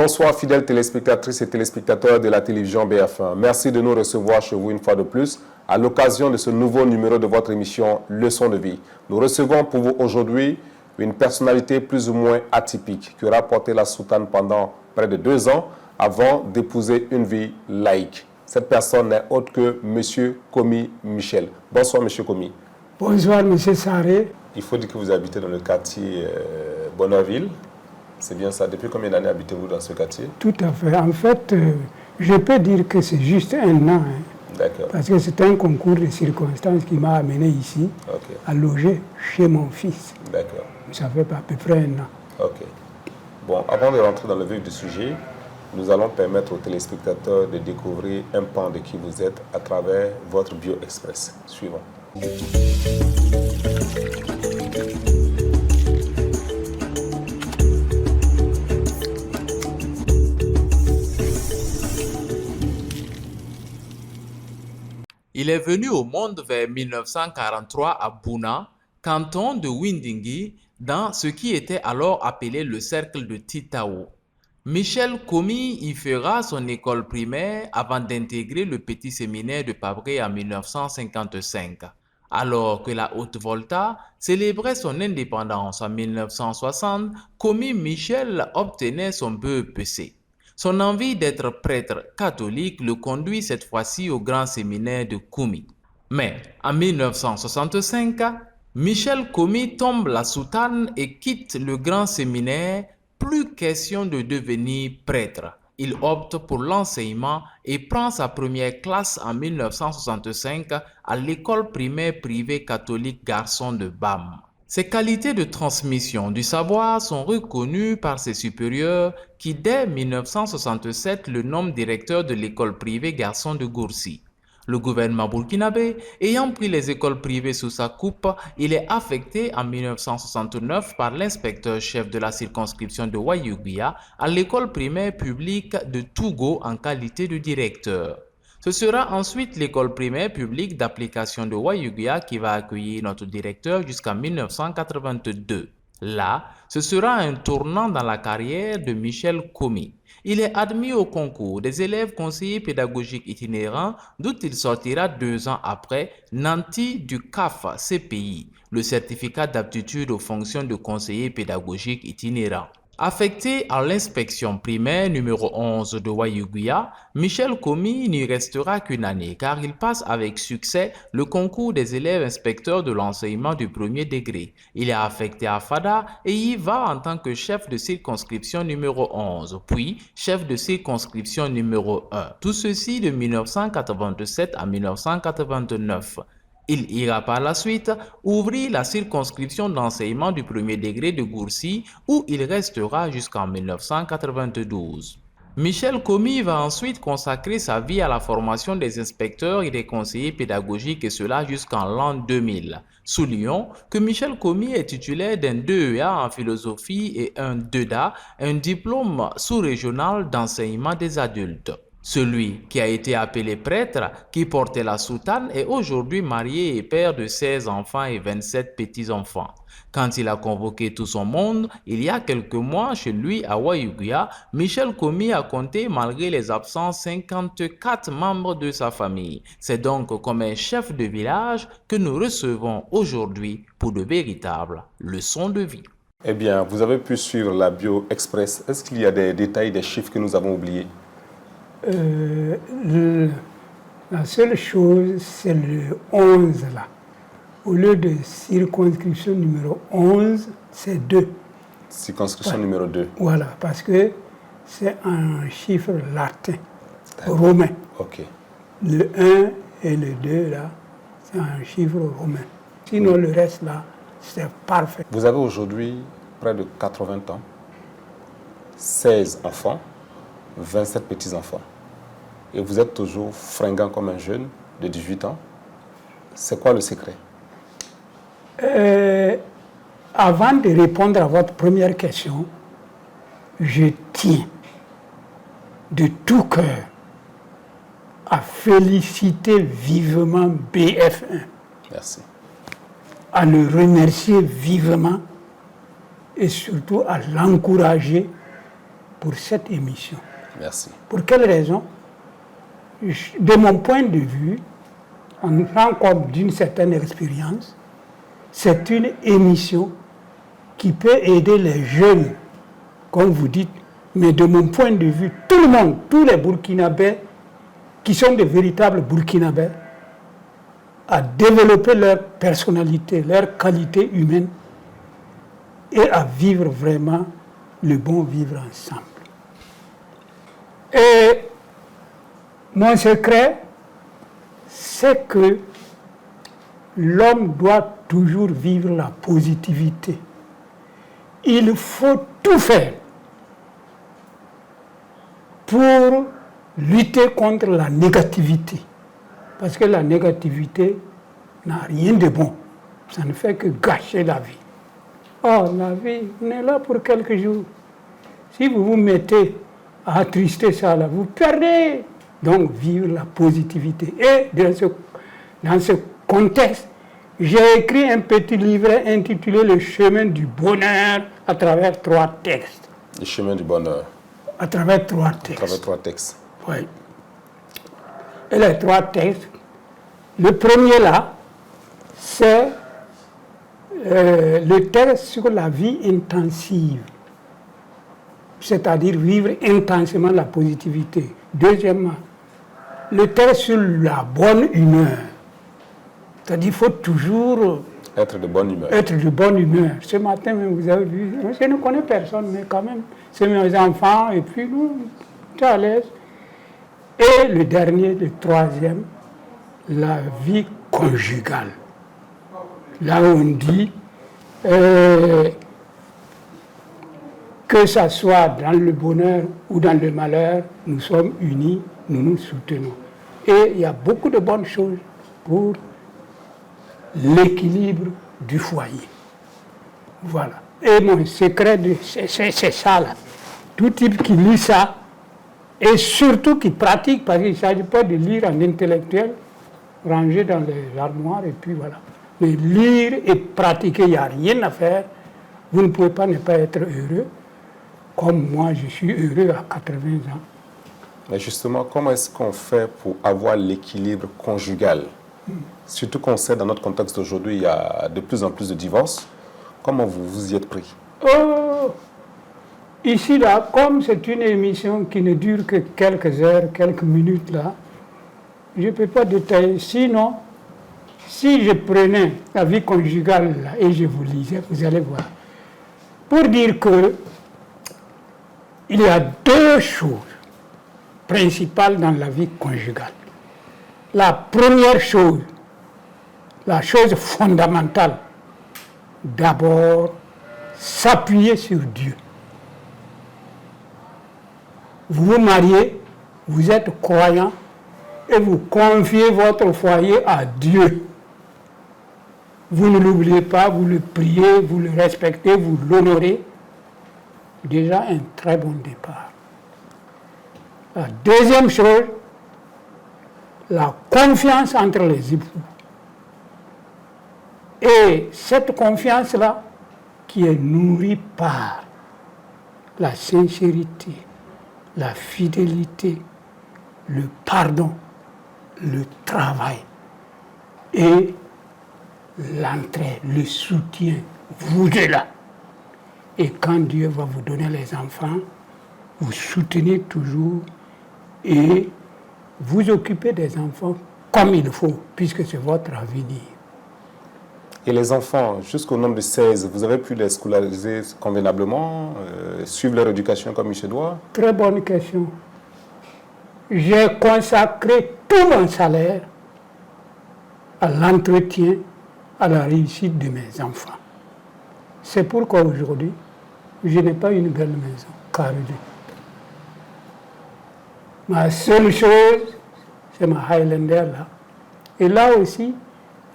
Bonsoir fidèles téléspectatrices et téléspectateurs de la télévision BF1. Merci de nous recevoir chez vous une fois de plus à l'occasion de ce nouveau numéro de votre émission Leçon de vie. Nous recevons pour vous aujourd'hui une personnalité plus ou moins atypique qui aura porté la soutane pendant près de 2 ans avant d'épouser une vie laïque. Cette personne n'est autre que M. Komi Michel. Bonsoir M. Komi. Bonsoir M. Sarré. Il faut dire que vous habitez dans le quartier Bonneuville. C'est bien ça. Depuis combien d'années habitez-vous dans ce quartier? Tout à fait. En fait, je peux dire que c'est juste 1 an. D'accord. Parce que c'est un concours de circonstances qui m'a amené ici à loger chez mon fils. D'accord. Ça fait à peu près 1 an. Ok. Bon, avant de rentrer dans le vif du sujet, nous allons permettre aux téléspectateurs de découvrir un pan de qui vous êtes à travers votre bio express. Suivant. Il est venu au monde vers 1943 à Bouna, canton de Windingi, dans ce qui était alors appelé le cercle de Titao. Michel Komi y fera son école primaire avant d'intégrer le petit séminaire de Pabré en 1955. Alors que la Haute-Volta célébrait son indépendance en 1960, Komi Michel obtenait son BEPC. Son envie d'être prêtre catholique le conduit cette fois-ci au grand séminaire de Koumi. Mais en 1965, Michel Komi tombe la soutane et quitte le grand séminaire. Plus question de devenir prêtre. Il opte pour l'enseignement et prend sa première classe en 1965 à l'école primaire privée catholique Garçon de Bam. Ses qualités de transmission du savoir sont reconnues par ses supérieurs qui, dès 1967, le nomment directeur de l'école privée Garçon de Goursi. Le gouvernement burkinabé ayant pris les écoles privées sous sa coupe, il est affecté en 1969 par l'inspecteur-chef de la circonscription de Wayuguia à l'école primaire publique de Tougo en qualité de directeur. Ce sera ensuite l'école primaire publique d'application de Wayuguia qui va accueillir notre directeur jusqu'en 1982. Là, ce sera un tournant dans la carrière de Michel Komi. Il est admis au concours des élèves conseillers pédagogiques itinérants, d'où il sortira 2 ans après, nanti du CAF CPI, le certificat d'aptitude aux fonctions de conseiller pédagogique itinérant. Affecté à l'inspection primaire numéro 11 de Wayuguia, Michel Komi n'y restera qu'1 année car il passe avec succès le concours des élèves inspecteurs de l'enseignement du premier degré. Il est affecté à Fada et y va en tant que chef de circonscription numéro 11, puis chef de circonscription numéro 1. Tout ceci de 1987 à 1989. Il ira par la suite ouvrir la circonscription d'enseignement du premier degré de Goursi où il restera jusqu'en 1992. Michel Komi va ensuite consacrer sa vie à la formation des inspecteurs et des conseillers pédagogiques et cela jusqu'en l'an 2000. Soulignons que Michel Komi est titulaire d'un DEA en philosophie et un DEDA, un diplôme sous-régional d'enseignement des adultes. Celui qui a été appelé prêtre, qui portait la soutane, est aujourd'hui marié et père de 16 enfants et 27 petits-enfants. Quand il a convoqué tout son monde, il y a quelques mois, chez lui à Wayuguia, Michel Komi a compté, malgré les absences, 54 membres de sa famille. C'est donc comme un chef de village que nous recevons aujourd'hui pour de véritables leçons de vie. Eh bien, vous avez pu suivre la bio express. Est-ce qu'il y a des détails, des chiffres que nous avons oubliés? La seule chose, c'est le 11 là. Au lieu de circonscription numéro 11, c'est 2. Circonscription numéro 2. Voilà, parce que c'est un chiffre latin, romain. Ok. Le 1 et le 2 là, c'est un chiffre romain. Sinon, le reste là, c'est parfait. Vous avez aujourd'hui près de 80 ans, 16 enfants, 27 petits-enfants. Et vous êtes toujours fringant comme un jeune de 18 ans. C'est quoi le secret? Avant de répondre à votre première question, je tiens de tout cœur à féliciter vivement BF1. Merci. À le remercier vivement et surtout à l'encourager pour cette émission. Merci. Pour quelle raison? De mon point de vue, en tant comme d'une certaine expérience, c'est une émission qui peut aider les jeunes, comme vous dites, mais de mon point de vue, tout le monde, tous les Burkinabés, qui sont de véritables Burkinabés, à développer leur personnalité, leur qualité humaine et à vivre vraiment le bon vivre ensemble. Et mon secret, c'est que l'homme doit toujours vivre la positivité. Il faut tout faire pour lutter contre la négativité. Parce que la négativité n'a rien de bon. Ça ne fait que gâcher la vie. Oh, la vie, on est là pour quelques jours. Si vous vous mettez à attrister ça, là, vous perdez. Donc, vivre la positivité. Et dans ce contexte, j'ai écrit un petit livret intitulé « Le chemin du bonheur » à travers 3 textes. Le chemin du bonheur. À travers 3 textes. À travers 3 textes. Oui. Et les 3 textes, le premier là, c'est le texte sur la vie intensive, c'est-à-dire vivre intensément la positivité. Deuxièmement, le texte sur la bonne humeur, c'est-à-dire qu'il faut toujours être de bonne humeur. Être de bonne humeur. Ce matin, vous avez vu, je ne connais personne, mais quand même, c'est mes enfants, et puis nous, tu es à l'aise. Et le dernier, le troisième, la vie conjugale. Là où on dit que ça soit dans le bonheur ou dans le malheur, nous sommes unis, nous nous soutenons. Et il y a beaucoup de bonnes choses pour l'équilibre du foyer. Voilà. Et mon secret, c'est ça là. Tout type qui lit ça, et surtout qui pratique, parce qu'il ne s'agit pas de lire en intellectuel, rangé dans les armoires, et puis voilà. Mais lire et pratiquer, il n'y a rien à faire. Vous ne pouvez pas ne pas être heureux, comme moi je suis heureux à 80 ans. Mais justement, comment est-ce qu'on fait pour avoir l'équilibre conjugal? Surtout qu'on sait, dans notre contexte d'aujourd'hui, il y a de plus en plus de divorces. Comment vous vous y êtes pris? Ici, là, comme c'est une émission qui ne dure que quelques heures, quelques minutes, là, je ne peux pas détailler. Sinon, si je prenais la vie conjugale là, et je vous lisais, vous allez voir. Pour dire que il y a 2 choses principales dans la vie conjugale. La première chose, la chose fondamentale, d'abord, s'appuyer sur Dieu. Vous vous mariez, vous êtes croyant et vous confiez votre foyer à Dieu. Vous ne l'oubliez pas, vous le priez, vous le respectez, vous l'honorez. Déjà un très bon départ. La deuxième chose, la confiance entre les époux. Et cette confiance-là, qui est nourrie par la sincérité, la fidélité, le pardon, le travail et l'entraide, le soutien, vous êtes là. Et quand Dieu va vous donner les enfants, vous soutenez toujours et vous occupez des enfants comme il faut, puisque c'est votre avenir. Et les enfants, jusqu'au nombre de 16, vous avez pu les scolariser convenablement, suivre leur éducation comme il se doit? Très bonne question. J'ai consacré tout mon salaire à l'entretien, à la réussite de mes enfants. C'est pourquoi aujourd'hui, je n'ai pas une belle maison, carrée. Ma seule chose, c'est ma Highlander là. Et là aussi,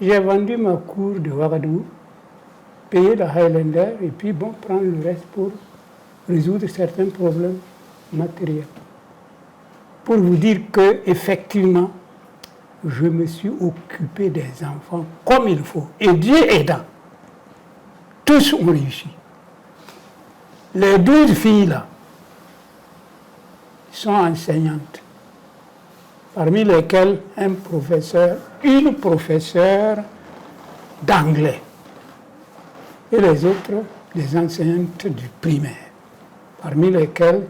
j'ai vendu ma cour de Ouagadougou, payé la Highlander et puis bon, prendre le reste pour résoudre certains problèmes matériels. Pour vous dire que effectivement, je me suis occupé des enfants comme il faut. Et Dieu aidant, tous ont réussi. Les 12 filles là, sont enseignantes, parmi lesquelles une professeure d'anglais et les autres, des enseignantes du primaire, parmi lesquelles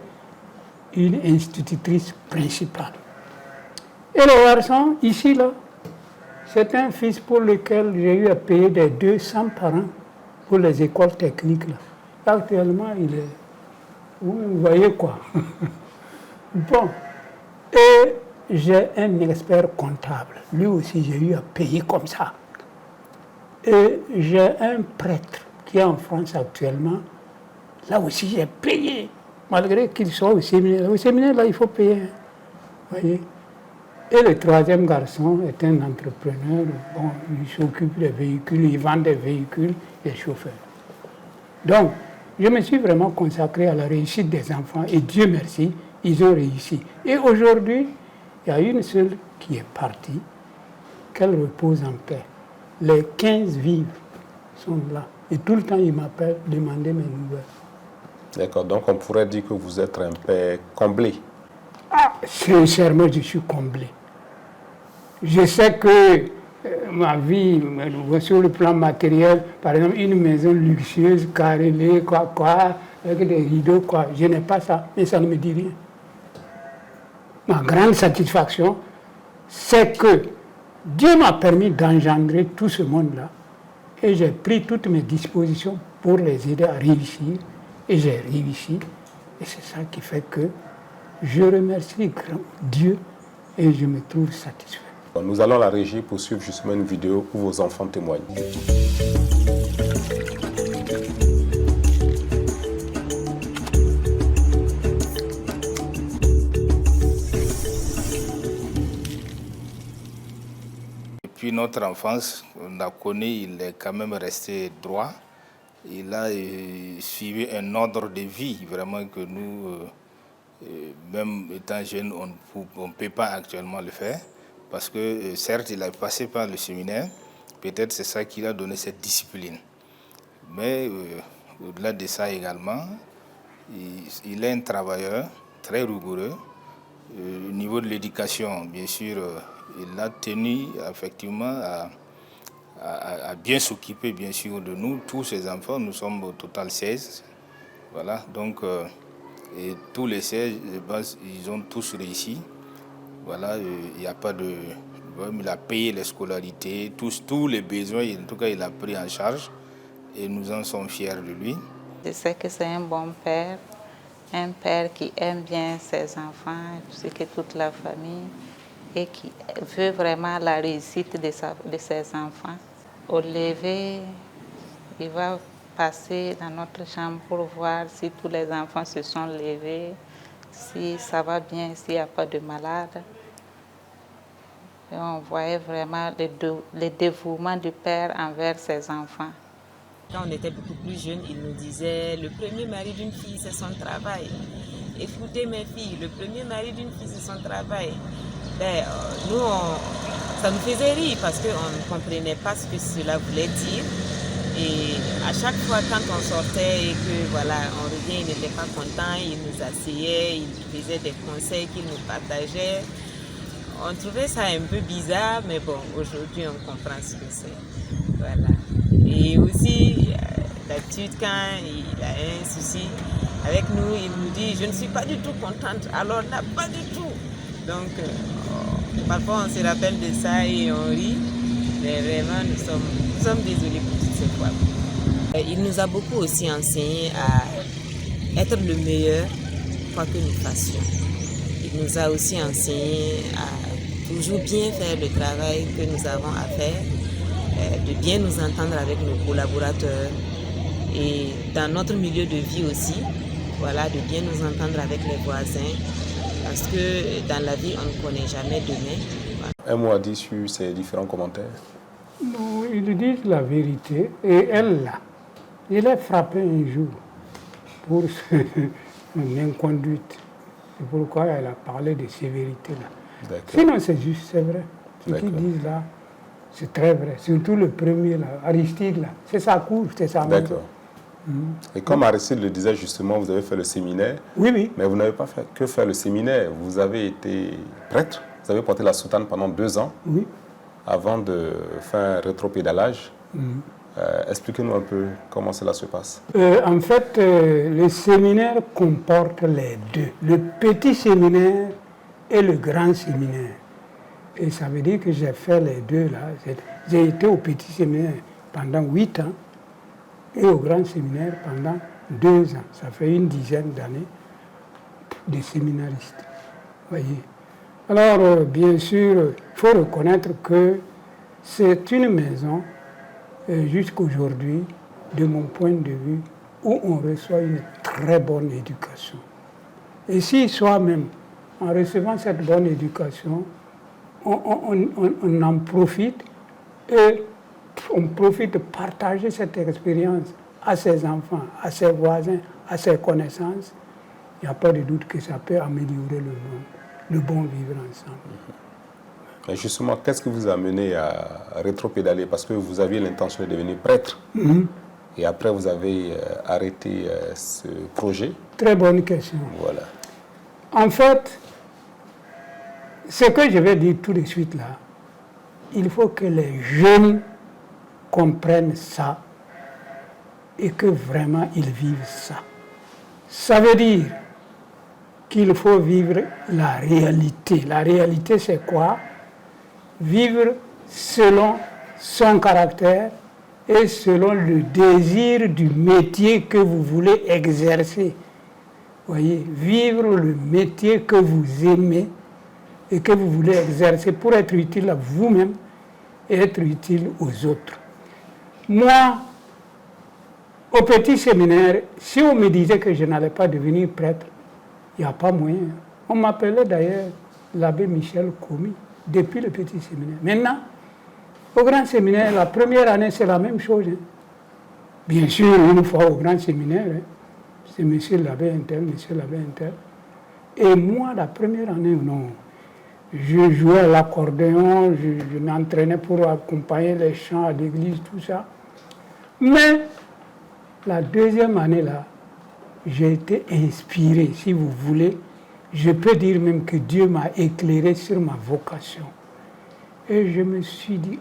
une institutrice principale. Et le garçon, ici, là, c'est un fils pour lequel j'ai eu à payer des 200 par an pour les écoles techniques. Là. Actuellement, il est... Vous voyez quoi? Bon. Et j'ai un expert comptable. Lui aussi, j'ai eu à payer comme ça. Et j'ai un prêtre qui est en France actuellement. Là aussi, j'ai payé. Malgré qu'il soit au séminaire. Au séminaire, là, il faut payer. Vous voyez? Et le troisième garçon est un entrepreneur. Bon, il s'occupe des véhicules, il vend des véhicules, il est chauffeur. Donc, je me suis vraiment consacré à la réussite des enfants et Dieu merci, ils ont réussi. Et aujourd'hui, il y a une seule qui est partie, qu'elle repose en paix. Les 15 vivent sont là. Et tout le temps, ils m'appellent, demander mes nouvelles. D'accord, donc on pourrait dire que vous êtes un père comblé. Ah, sincèrement, je suis comblé. Je sais que ma vie, sur le plan matériel, par exemple, une maison luxueuse, carrelée, avec des rideaux, je n'ai pas ça, mais ça ne me dit rien. Ma grande satisfaction, c'est que Dieu m'a permis d'engendrer tout ce monde-là, et j'ai pris toutes mes dispositions pour les aider à réussir, et j'ai réussi, et c'est ça qui fait que je remercie Dieu et je me trouve satisfait. Nous allons à la régie pour suivre justement une vidéo où vos enfants témoignent. Depuis notre enfance, on a connu, il est quand même resté droit. Il a suivi un ordre de vie vraiment que nous, même étant jeune, on ne peut pas actuellement le faire. Parce que certes, il a passé par le séminaire, peut-être c'est ça qui a donné cette discipline. Mais au-delà de ça également, il est un travailleur très rigoureux. Au niveau de l'éducation, bien sûr, il a tenu effectivement à bien s'occuper bien sûr de nous, tous ces enfants. Nous sommes au total 16. Voilà, donc et tous les 16, je pense, ils ont tous réussi. Voilà, il n'y a pas de... Il a payé les scolarités, tous les besoins, en tout cas il a pris en charge et nous en sommes fiers de lui. Je sais que c'est un bon père, un père qui aime bien ses enfants, ainsi que toute la famille, et qui veut vraiment la réussite de ses enfants. Au lever, il va passer dans notre chambre pour voir si tous les enfants se sont levés, si ça va bien, s'il n'y a pas de malade. Et on voyait vraiment le dévouement du père envers ses enfants. Quand on était beaucoup plus jeunes, il nous disait le premier mari d'une fille, c'est son travail. Écoutez mes filles, le premier mari d'une fille, c'est son travail. Nous, ça nous faisait rire parce qu'on ne comprenait pas ce que cela voulait dire. Et à chaque fois, quand on sortait et que voilà, on revient, il n'était pas content, il nous asseyait, il faisait des conseils qu'il nous partageait. On trouvait ça un peu bizarre, mais bon, aujourd'hui, on comprend ce que c'est. Voilà. Et aussi, d'habitude, quand il a un souci avec nous, il nous dit « je ne suis pas du tout contente », alors là, pas du tout. Donc, parfois, on se rappelle de ça et on rit, mais vraiment, nous sommes désolés pour toutes ces fois. Il nous a beaucoup aussi enseigné à être le meilleur, quoi que nous fassions. Il nous a aussi enseigné à toujours bien faire le travail que nous avons à faire, de bien nous entendre avec nos collaborateurs et dans notre milieu de vie aussi, voilà, de bien nous entendre avec les voisins, parce que dans la vie, on ne connaît jamais demain. Voilà. Un mot à dire sur ces différents commentaires? Non, ils disent la vérité et elle, là, il est frappé un jour pour son inconduite. C'est pourquoi elle a parlé de sévérité là. Sinon c'est juste, c'est vrai. Ce qu'ils disent là, c'est très vrai. Surtout le premier là, Aristide là, c'est sa cour, c'est sa maison. Et comme Aristide le disait justement, vous avez fait le séminaire. Oui, oui. Mais vous n'avez pas fait que faire le séminaire. Vous avez été prêtre. Vous avez porté la soutane pendant 2 ans. Oui. Avant de faire un rétropédalage. Expliquez-nous un peu comment cela se passe. En fait, le séminaire comporte les deux. Le petit séminaire et le grand séminaire. Et ça veut dire que j'ai fait les deux là. J'ai été au petit séminaire pendant 8 ans et au grand séminaire pendant 2 ans. Ça fait une dizaine d'années de séminaristes. Voyez. Alors, bien sûr, il faut reconnaître que c'est une maison, jusqu'aujourd'hui, de mon point de vue, où on reçoit une très bonne éducation. Et si soi-même, en recevant cette bonne éducation, on en profite et on profite de partager cette expérience à ses enfants, à ses voisins, à ses connaissances, il n'y a pas de doute que ça peut améliorer le monde, le bon vivre ensemble. Et justement, qu'est-ce qui vous a amené à rétropédaler? Parce que vous aviez l'intention de devenir prêtre. Et après, vous avez arrêté ce projet. Très bonne question. Voilà. En fait, ce que je vais dire tout de suite là, il faut que les jeunes comprennent ça et que vraiment ils vivent ça. Ça veut dire qu'il faut vivre la réalité. La réalité, c'est quoi? Vivre selon son caractère et selon le désir du métier que vous voulez exercer. Voyez, vivre le métier que vous aimez et que vous voulez exercer pour être utile à vous-même et être utile aux autres. Moi, au petit séminaire, si on me disait que je n'allais pas devenir prêtre, il n'y a pas moyen. On m'appelait d'ailleurs l'abbé Michel Comy depuis le petit séminaire. Maintenant, au grand séminaire, la première année, c'est la même chose. Bien sûr, une fois au grand séminaire, c'est monsieur l'abbé intel, monsieur l'abbé intel. Et moi, la première année, non. Je jouais à l'accordéon, je m'entraînais pour accompagner les chants à l'église, tout ça. Mais la deuxième année, là, j'ai été inspiré, si vous voulez. Je peux dire même que Dieu m'a éclairé sur ma vocation. Et je me suis dit,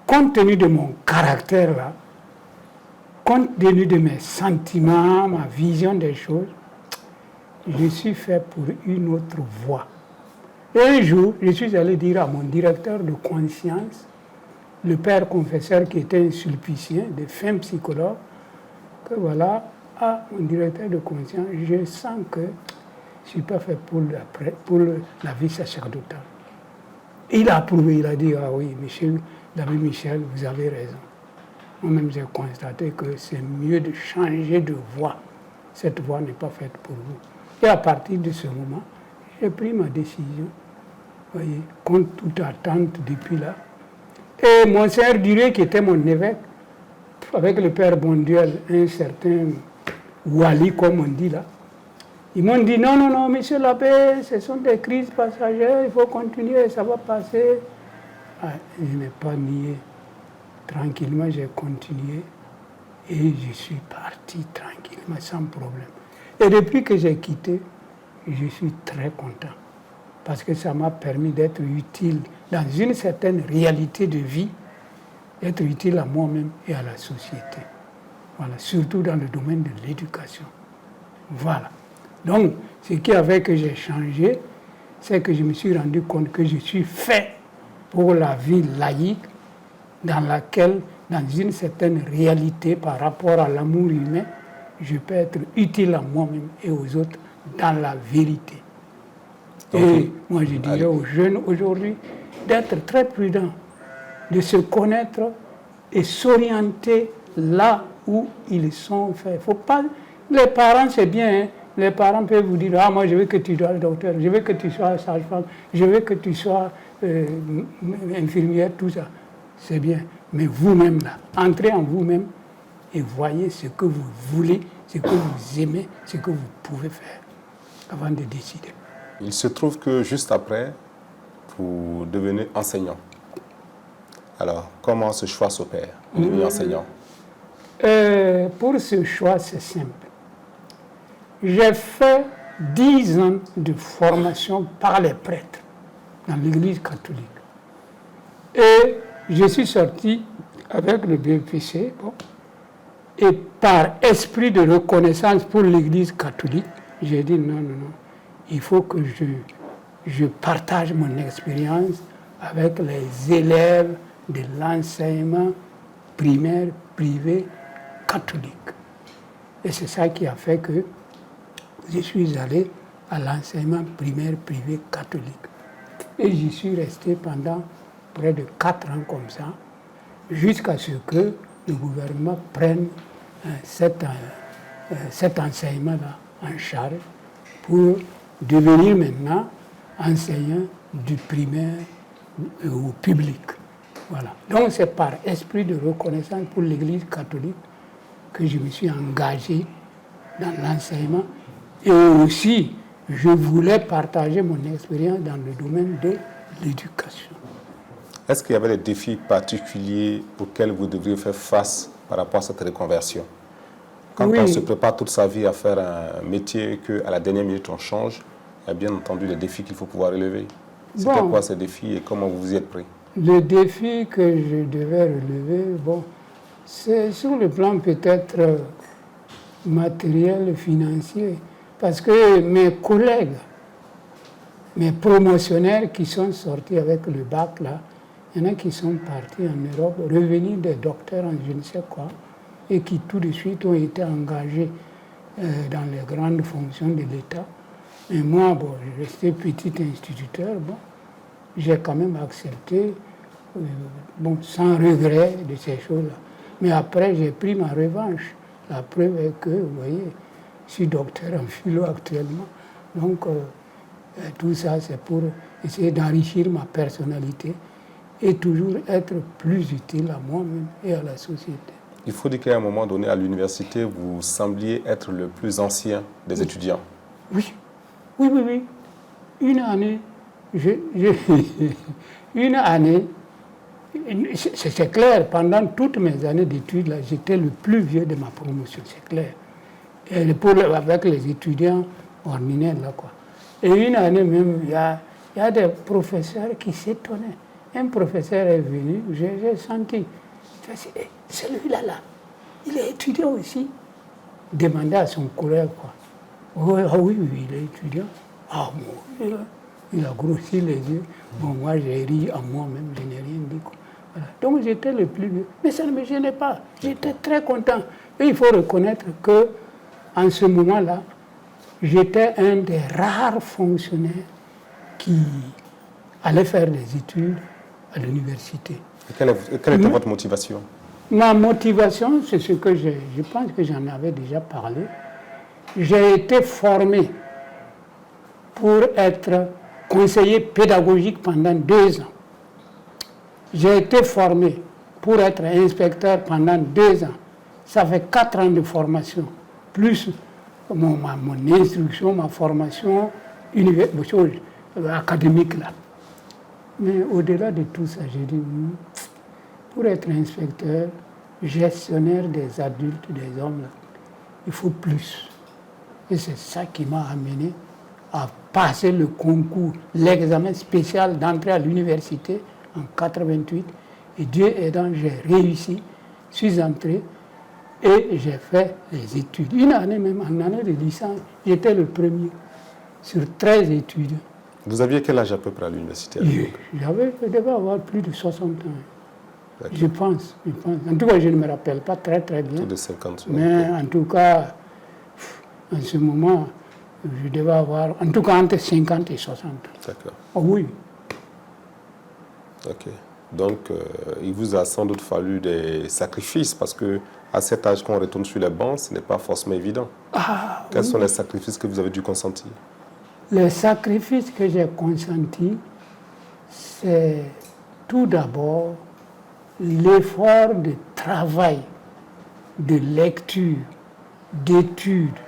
compte tenu de mon caractère, là, compte tenu de mes sentiments, ma vision des choses, je suis fait pour une autre voie. Et un jour, je suis allé dire à mon directeur de conscience, le père confesseur qui était un sulpicien, de fin psychologue, que voilà, mon directeur de conscience, je sens que je ne suis pas fait pour la vie sacerdotale. Il a approuvé, il a dit, ah oui, monsieur David Michel, vous avez raison. Moi-même, j'ai constaté que c'est mieux de changer de voie. Cette voie n'est pas faite pour vous. Et à partir de ce moment, j'ai pris ma décision, voyez, contre toute attente depuis là. Et Monseigneur Duré, qui était mon évêque, avec le Père Bonduel, un certain Wali, comme on dit là, ils m'ont dit, non, monsieur l'abbé, ce sont des crises passagères, il faut continuer, ça va passer. Je n'ai pas nié. Tranquillement, j'ai continué et je suis parti tranquillement, sans problème. Et depuis que j'ai quitté, je suis très content parce que ça m'a permis d'être utile dans une certaine réalité de vie, d'être utile à moi-même et à la société. Voilà, surtout dans le domaine de l'éducation. Voilà. Donc, ce qui a fait que j'ai changé, c'est que je me suis rendu compte que je suis fait pour la vie laïque, dans laquelle, dans une certaine réalité par rapport à l'amour humain, je peux être utile à moi-même et aux autres dans la vérité. Et moi, je dirais aux jeunes aujourd'hui d'être très prudents, de se connaître et s'orienter là où ils sont faits. Faut pas... Les parents, c'est bien, hein? Les parents peuvent vous dire, ah, moi, je veux que tu sois docteur, je veux que tu sois sage-femme, je veux que tu sois infirmière, tout ça. C'est bien. Mais vous-même, là, entrez en vous-même et voyez ce que vous voulez, ce que vous aimez, ce que vous pouvez faire avant de décider. Il se trouve que juste après, vous devenez enseignant. Alors, comment ce choix s'opère, devenir enseignant? Pour ce choix, c'est simple. J'ai fait 10 ans de formation par les prêtres dans l'Église catholique. Et je suis sorti avec le BPC, bon, et par esprit de reconnaissance pour l'Église catholique, j'ai dit non, il faut que je partage mon expérience avec les élèves de l'enseignement primaire privé catholique. Et c'est ça qui a fait que je suis allé à l'enseignement primaire privé catholique. Et j'y suis resté pendant près de 4 ans comme ça, jusqu'à ce que le gouvernement prenne cet enseignement-là en charge pour devenir maintenant enseignant du primaire au public. Voilà. Donc c'est par esprit de reconnaissance pour l'Église catholique que je me suis engagé dans l'enseignement et aussi je voulais partager mon expérience dans le domaine de l'éducation. Est-ce qu'il y avait des défis particuliers auxquels vous devriez faire face par rapport à cette reconversion? Quand on se prépare toute sa vie à faire un métier qu'à la dernière minute on change, il y a bien entendu des défis qu'il faut pouvoir relever. C'était quoi ces défis et comment vous vous y êtes pris? Le défi que je devais relever, c'est sur le plan peut-être matériel, financier, parce que mes collègues, mes promotionnaires qui sont sortis avec le bac là, il y en a qui sont partis en Europe, revenus des docteurs en je ne sais quoi, et qui tout de suite ont été engagés dans les grandes fonctions de l'État. Et moi, je restais petit instituteur, j'ai quand même accepté, sans regret de ces choses-là. Mais après, j'ai pris ma revanche. La preuve est que, vous voyez, je suis docteur en philo actuellement. Donc, tout ça, c'est pour essayer d'enrichir ma personnalité et toujours être plus utile à moi-même et à la société. Il faut dire qu'à un moment donné, à l'université, vous sembliez être le plus ancien des étudiants. Oui. Une année, c'est clair, pendant toutes mes années d'études, là, j'étais le plus vieux de ma promotion, c'est clair. Et avec les étudiants ordinaires, là, quoi. Et une année même, il y a des professeurs qui s'étonnaient. Un professeur est venu, j'ai senti, celui-là, il est étudiant aussi. Demandez à son collègue, quoi. Oui, il est étudiant. Il a grossi les yeux. Moi, j'ai ri à moi-même, je n'ai rien dit, quoi. Voilà. Donc, j'étais le plus vieux. Mais ça ne me gênait pas. J'étais très content. Et il faut reconnaître qu'en ce moment-là, j'étais un des rares fonctionnaires qui allait faire des études à l'université. Quelle était votre motivation? Ma motivation, c'est ce que je pense que j'en avais déjà parlé. J'ai été formé pour être conseiller pédagogique pendant 2 ans. J'ai été formé pour être inspecteur pendant 2 ans. Ça fait 4 ans de formation, plus mon instruction, ma formation académique là. Mais au-delà de tout ça, j'ai dit, pour être inspecteur, gestionnaire des adultes, des hommes, là, il faut plus. Et c'est ça qui m'a amené à passer le concours, l'examen spécial d'entrée à l'université en 88. Et Dieu aidant, j'ai réussi, suis entré et j'ai fait les études. Une année même, en année de licence, j'étais le premier sur 13 études. Vous aviez quel âge à peu près à l'université? Je devais avoir plus de 60 ans. Je pense. En tout cas, je ne me rappelle pas très bien. Tout de 50. Mais en tout cas, en ce moment, je devais avoir, en tout cas, entre 50 et 60. D'accord. Oh oui. Ok. Donc, il vous a sans doute fallu des sacrifices parce que à cet âge qu'on retourne sur les bancs, ce n'est pas forcément évident. Quels sont les sacrifices que vous avez dû consentir? Les sacrifices que j'ai consentis, c'est tout d'abord l'effort de travail, de lecture, d'études,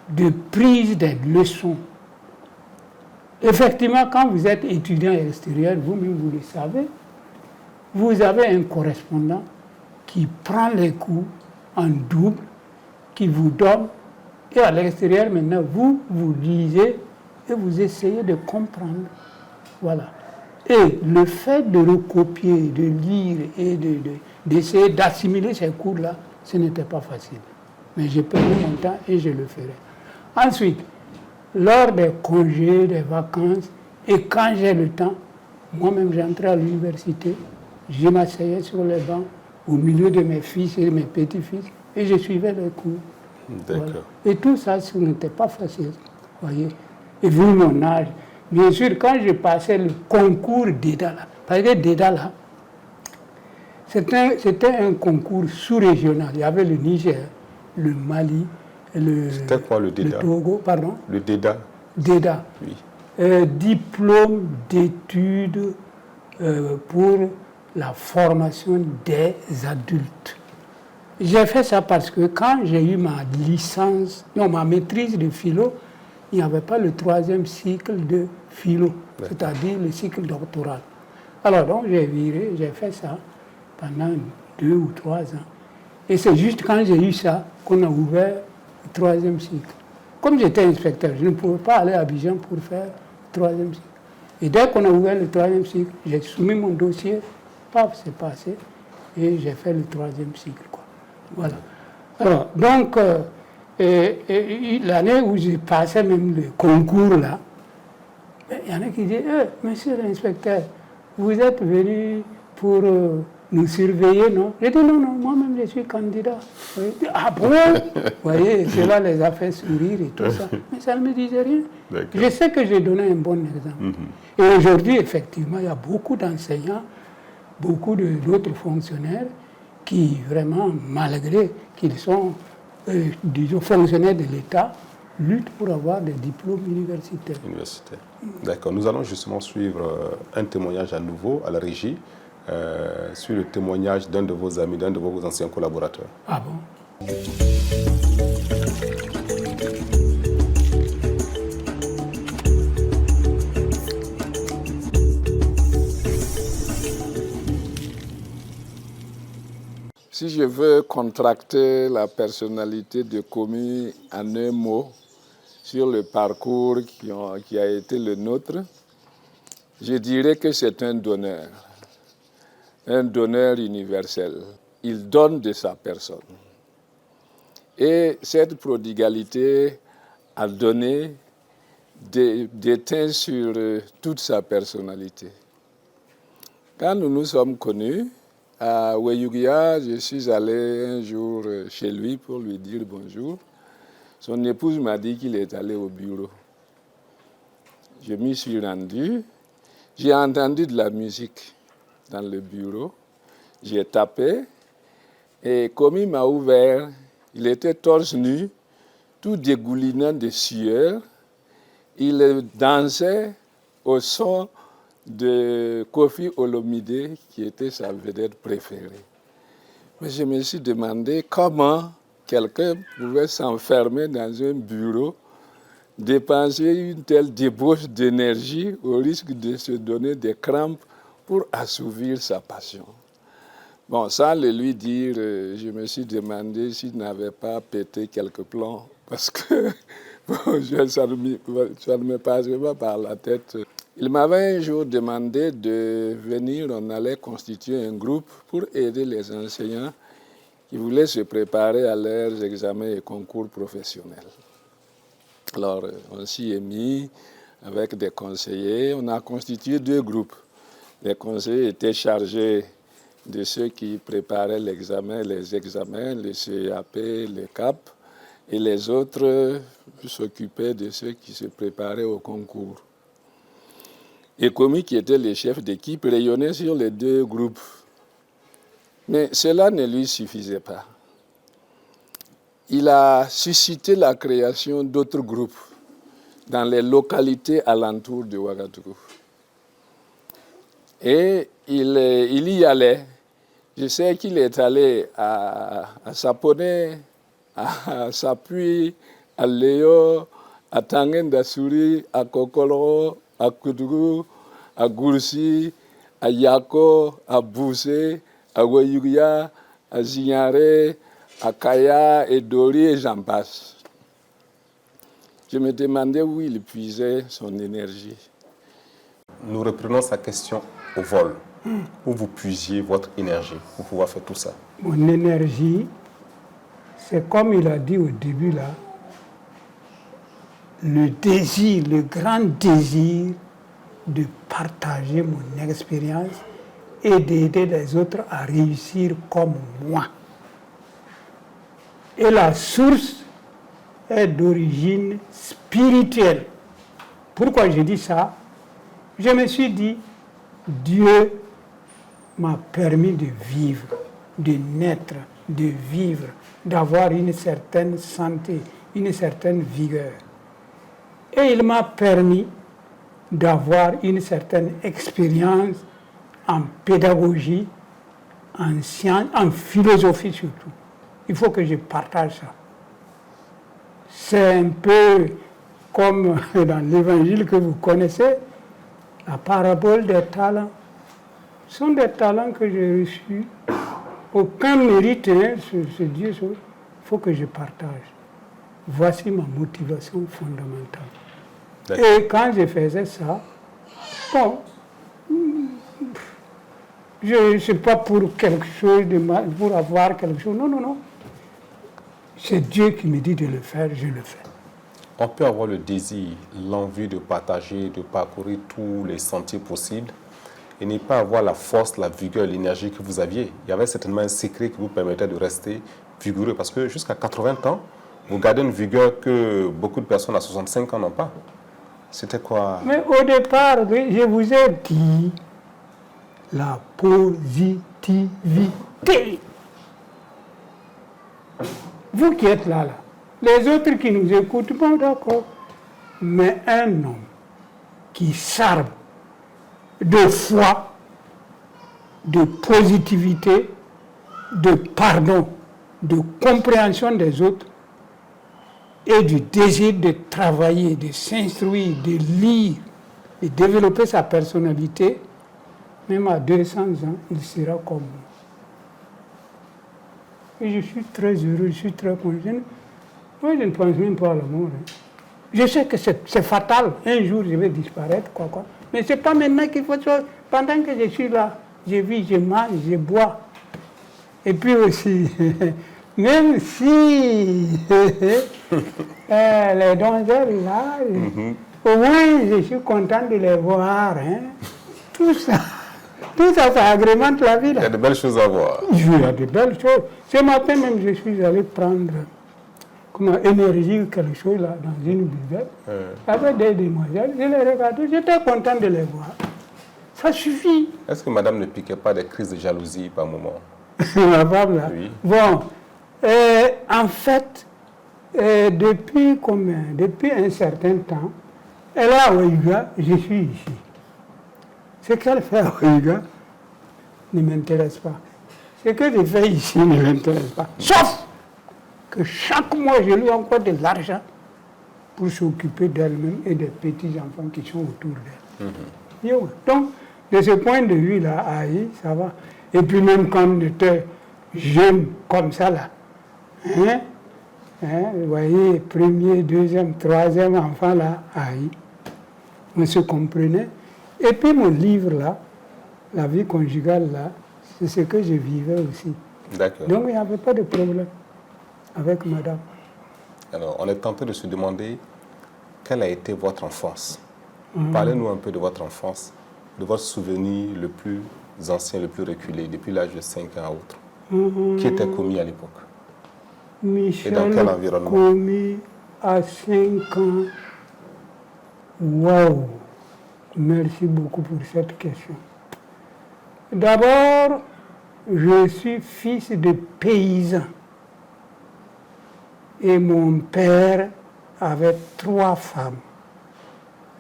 de prise des leçons. Effectivement, quand vous êtes étudiant extérieur, vous-même vous le savez, vous avez un correspondant qui prend les coups en double, qui vous donne, et à l'extérieur maintenant, vous lisez et vous essayez de comprendre. Voilà. Et le fait de recopier, de lire et d'essayer d'assimiler ces cours-là, ce n'était pas facile. Mais j'ai pris mon temps et je le ferai. Ensuite, lors des congés, des vacances, et quand j'ai le temps, moi-même j'entrais à l'université, je m'asseyais sur les bancs au milieu de mes fils et de mes petits-fils et je suivais les cours. D'accord. Voilà. Et tout ça, ce n'était pas facile. Voyez. Et vu mon âge, bien sûr, quand je passais le concours d'EDA, parce que d'EDA, c'était un concours sous-régional. Il y avait le Niger, le Mali, c'était quoi le DEDA? Le Togo, pardon. Le DEDA? DEDA. Oui. Diplôme d'études pour la formation des adultes. J'ai fait ça parce que quand j'ai eu ma maîtrise de philo, il n'y avait pas le 3e cycle de philo, c'est-à-dire le cycle doctoral. Alors donc j'ai viré, j'ai fait ça pendant 2 ou 3 ans. Et c'est juste quand j'ai eu ça qu'on a ouvert le 3e cycle. Comme j'étais inspecteur, je ne pouvais pas aller à Abidjan pour faire le 3e cycle. Et dès qu'on a ouvert le 3e cycle, j'ai soumis mon dossier, paf, c'est passé, et j'ai fait le 3e cycle, quoi. Voilà. Alors, donc, l'année où j'ai passé même le concours, là, il y en a qui disent, monsieur l'inspecteur, vous êtes venu pour nous surveiller, non? J'ai dit, non, moi-même je suis candidat. Ah bon? Vous voyez, cela les a fait sourire et tout ça. Mais ça ne me disait rien. Je sais que j'ai donné un bon exemple. Et aujourd'hui, effectivement, il y a beaucoup d'enseignants, beaucoup d'autres fonctionnaires qui, vraiment, malgré qu'ils sont, disons, fonctionnaires de l'État, luttent pour avoir des diplômes universitaires. D'accord. Nous allons justement suivre un témoignage à nouveau à la régie sur le témoignage d'un de vos amis, d'un de vos anciens collaborateurs. Ah bon? Si je veux contracter la personnalité de Komi en un mot sur le parcours qui a été le nôtre, je dirais que c'est un donneur universel. Il donne de sa personne. Et cette prodigalité a donné des teintes sur toute sa personnalité. Quand nous nous sommes connus, à Weyugia, je suis allé un jour chez lui pour lui dire bonjour. Son épouse m'a dit qu'il est allé au bureau. Je m'y suis rendu. J'ai entendu de la musique dans le bureau. J'ai tapé. Et comme il m'a ouvert, il était torse nu, tout dégoulinant de sueur. Il dansait au son de Kofi Olomide, qui était sa vedette préférée. Mais je me suis demandé comment quelqu'un pouvait s'enfermer dans un bureau, dépenser une telle débauche d'énergie au risque de se donner des crampes pour assouvir sa passion. Bon, sans le lui dire, je me suis demandé s'il n'avait pas pété quelques plombs, parce que ça ne me passait pas par la tête. Il m'avait un jour demandé de venir, on allait constituer un groupe pour aider les enseignants qui voulaient se préparer à leurs examens et concours professionnels. Alors, on s'y est mis avec des conseillers, on a constitué 2 groupes. Les conseillers étaient chargés de ceux qui préparaient l'examen, les examens, les CAP, les CAP, et les autres s'occupaient de ceux qui se préparaient au concours. Et Komi, qui était le chef d'équipe, rayonnait sur les 2 groupes. Mais cela ne lui suffisait pas. Il a suscité la création d'autres groupes dans les localités alentours de Ouagadougou. Et il y allait. Je sais qu'il est allé à Sapone, à Sapui, à Léo, à Tangen-Dassouri, à Kokolo, à Koudougou, à Goursi, à Yako, à Boussé, à Weyugia, à Zignaré, à Kaya et Dori et j'en passe. Je me demandais où il puisait son énergie. Nous reprenons sa question au vol. Où vous puisiez votre énergie pour pouvoir faire tout ça? Mon énergie, c'est comme il a dit au début là, le désir, le grand désir de partager mon expérience et d'aider les autres à réussir comme moi. Et la source est d'origine spirituelle. Pourquoi je dis ça? Je me suis dit, Dieu m'a permis de vivre, de naître, de vivre, d'avoir une certaine santé, une certaine vigueur. Et il m'a permis d'avoir une certaine expérience en pédagogie, en sciences, en philosophie surtout. Il faut que je partage ça. C'est un peu comme dans l'évangile que vous connaissez, la parabole des talents. Ce sont des talents que j'ai reçus. Aucun mérite, hein, ce Dieu, il faut que je partage. Voici ma motivation fondamentale. Et quand je faisais ça, bon, je ne sais pas pour quelque chose de mal, pour avoir quelque chose. Non, non, non. C'est Dieu qui me dit de le faire, je le fais. On peut avoir le désir, l'envie de partager, de parcourir tous les sentiers possibles et ne pas avoir la force, la vigueur, l'énergie que vous aviez. Il y avait certainement un secret qui vous permettait de rester vigoureux parce que jusqu'à 80 ans, vous gardez une vigueur que beaucoup de personnes à 65 ans n'ont pas. C'était quoi? Mais au départ, je vous ai dit la positivité. Vous qui êtes là, les autres qui nous écoutent, bon d'accord, mais un homme qui s'arme de foi, de positivité, de pardon, de compréhension des autres et du désir de travailler, de s'instruire, de lire, de développer sa personnalité, même à 200 ans, il sera comme moi. Et je suis très heureux, je suis très content. Moi, je ne pense même pas à la mort. Hein. Je sais que c'est fatal. Un jour, je vais disparaître, quoi. Mais ce n'est pas maintenant qu'il faut faire. Pendant que je suis là, je vis, je mange, je bois. Et puis aussi, même si les donzelles là, au moins je suis content de les voir. Hein. Tout ça, ça agrémente la vie. Là. Il y a de belles choses à voir. Il y a de belles choses. Ce matin même, je suis allé prendre comme énergie ou quelque chose là, dans une buvette, avec des demoiselles. Je les regardais, j'étais content de les voir. Ça suffit. Est-ce que madame ne piquait pas des crises de jalousie par moment? Ma femme là. Oui. Bon, en fait, depuis un certain temps, elle est à Ouiga, je suis ici. Ce qu'elle fait à Ouiga ne m'intéresse pas. Ce que je fais ici ne l'intéresse pas. Sauf que chaque mois, je lui envoie de l'argent pour s'occuper d'elle-même et des petits-enfants qui sont autour d'elle. Donc, de ce point de vue-là, aïe, ça va. Et puis même quand on était jeune comme ça, là, vous voyez, premier, deuxième, troisième enfant, là, aïe, on se comprenait. Et puis mon livre, là, La vie conjugale, là, c'est ce que je vivais aussi. D'accord. Donc il n'y avait pas de problème avec madame. Alors, on est tenté de se demander quelle a été votre enfance. Parlez-nous un peu de votre enfance, de votre souvenir le plus ancien, le plus reculé, depuis l'âge de 5 ans à autre. Qui était commis à l'époque? Michel Et dans quel environnement? Commis à 5 ans. Waouh! Merci beaucoup pour cette question. D'abord, je suis fils de paysan. Et mon père avait 3 femmes.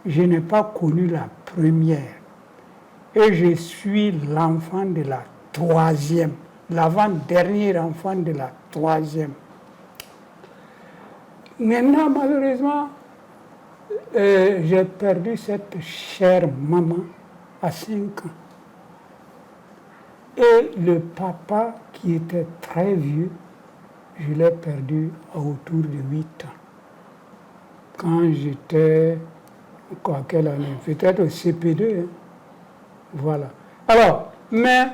Je n'ai pas connu la première. Et je suis l'enfant de la 3e, l'avant-dernier enfant de la 3e. Maintenant, malheureusement, j'ai perdu cette chère maman à 5 ans. Et le papa, qui était très vieux, je l'ai perdu à autour de 8 ans. Quand j'étais, à quelle année? Peut-être au CP2. Hein. Voilà. Alors, mais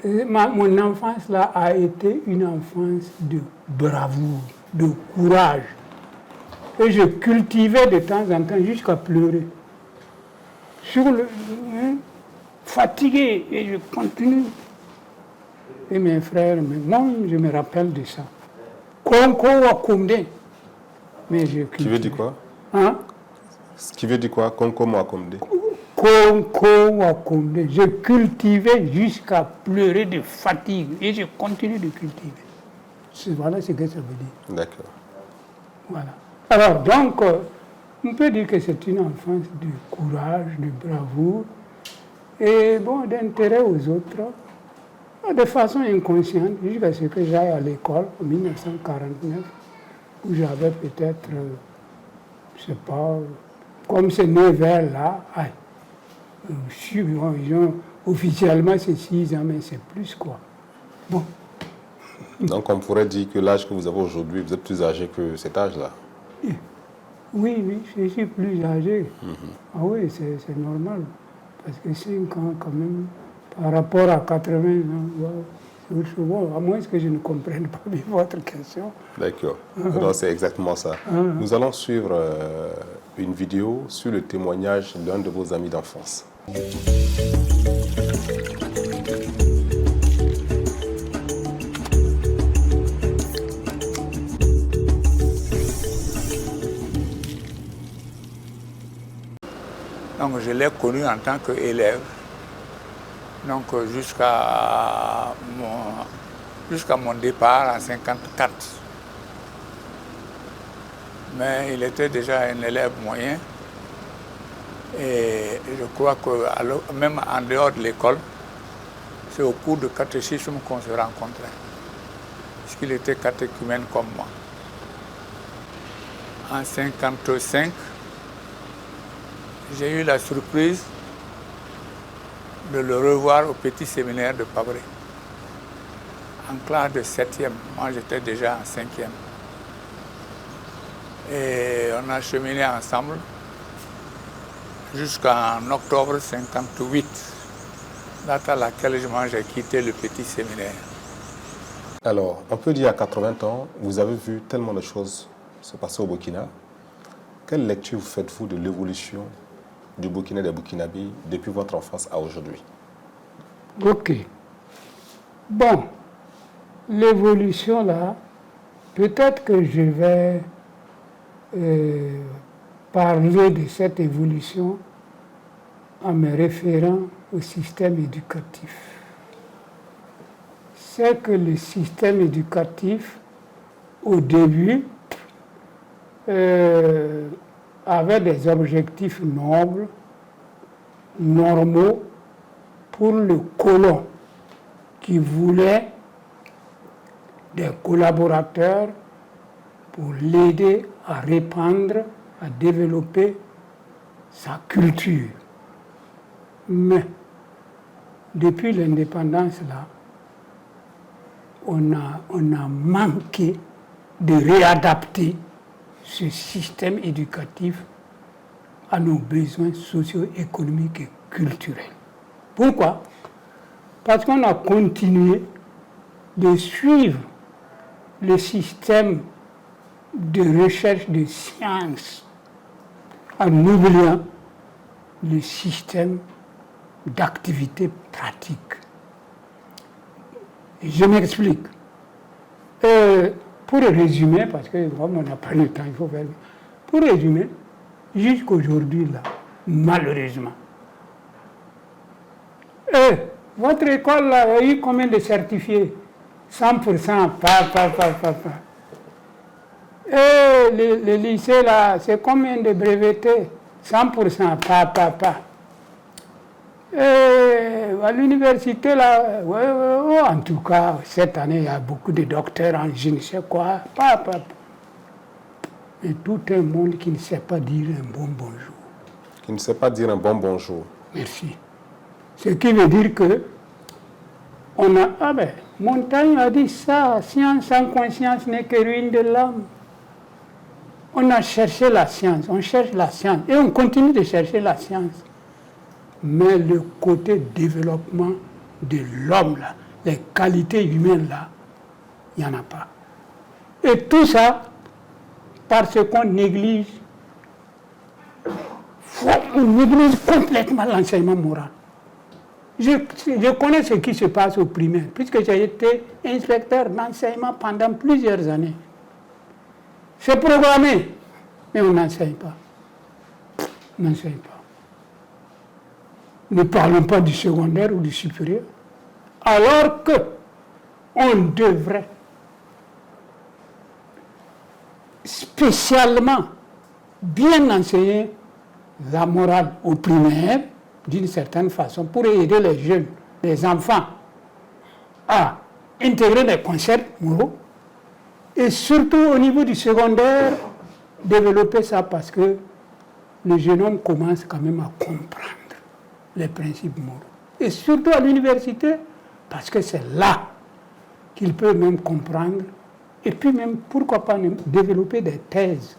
mon enfance là a été une enfance de bravoure, de courage. Et je cultivais de temps en temps jusqu'à pleurer. Fatigué, et je continue. Et mes frères, moi, je me rappelle de ça. Konko Wakumde. Mais je cultivais. Qui veut dire quoi? Hein? Ce qui veut dire quoi? Konko Wakumde. Konko Wakumde. Je cultivais jusqu'à pleurer de fatigue. Et je continue de cultiver. Voilà ce que ça veut dire. D'accord. Voilà. Alors, donc, on peut dire que c'est une enfance de courage, de bravoure, et bon, d'intérêt aux autres, de façon inconsciente, jusqu'à ce que j'aille à l'école en 1949, où j'avais peut-être, je ne sais pas, comme c'est 9 heures là, officiellement c'est 6 ans, mais c'est plus quoi. Bon. Donc on pourrait dire que l'âge que vous avez aujourd'hui, vous êtes plus âgé que cet âge-là. Oui, je suis plus âgé. Ah oui, c'est normal. Parce que 5 ans, quand même, par rapport à 80 ans, c'est autre chose. Bon, à moins que je ne comprenne pas bien votre question. D'accord. Alors c'est exactement ça. Nous allons suivre une vidéo sur le témoignage d'un de vos amis d'enfance. Donc je l'ai connu en tant qu'élève, donc jusqu'à mon départ en 1954. Mais il était déjà un élève moyen et je crois que même en dehors de l'école, c'est au cours de catéchisme qu'on se rencontrait, puisqu'il était catéchumène comme moi. En 1955, j'ai eu la surprise de le revoir au petit séminaire de Pabré, en classe de 7e. Moi, j'étais déjà en 5e. Et on a cheminé ensemble jusqu'en octobre 1958, date à laquelle j'ai quitté le petit séminaire. Alors, on peut dire à 80 ans, vous avez vu tellement de choses se passer au Burkina. Quelle lecture faites-vous de l'évolution du Burkina et des Burkinabés depuis votre enfance à aujourd'hui? Ok. Bon, l'évolution là, peut-être que je vais parler de cette évolution en me référant au système éducatif. C'est que le système éducatif, au début, avait des objectifs nobles, normaux, pour le colon qui voulait des collaborateurs pour l'aider à répandre, à développer sa culture. Mais depuis l'indépendance, là, on a manqué de réadapter ce système éducatif à nos besoins socio-économiques et culturels. Pourquoi? Parce qu'on a continué de suivre le système de recherche de sciences en oubliant le système d'activité pratique. Je m'explique. Pour résumer, parce que comme on n'a pas le temps, il faut faire. Pour résumer, jusqu'aujourd'hui, là, malheureusement, votre école là, a eu combien de certifiés? 100%, pas. Et le lycée là, c'est combien de brevetés? 100%, pas. Et à l'université là, en tout cas, cette année, il y a beaucoup de docteurs en je ne sais quoi, pas. Mais tout un monde qui ne sait pas dire un bon bonjour. Qui ne sait pas dire un bon bonjour. Merci. Ce qui veut dire que Montaigne a dit ça, science sans conscience n'est que ruine de l'âme. On a cherché la science, on cherche la science et on continue de chercher la science. Mais le côté développement de l'homme, là, les qualités humaines, là, il n'y en a pas. Et tout ça, parce qu'on néglige, on néglige complètement l'enseignement moral. Je connais ce qui se passe au primaire, puisque j'ai été inspecteur d'enseignement pendant plusieurs années. C'est programmé, mais on n'enseigne pas. On n'enseigne pas. Ne parlons pas du secondaire ou du supérieur. Alors que on devrait spécialement bien enseigner la morale au primaire, d'une certaine façon, pour aider les jeunes, les enfants, à intégrer des concepts moraux. Et surtout au niveau du secondaire, développer ça parce que le jeune homme commence quand même à comprendre les principes moraux. Et surtout à l'université, parce que c'est là qu'il peut même comprendre, et puis même, pourquoi pas, développer des thèses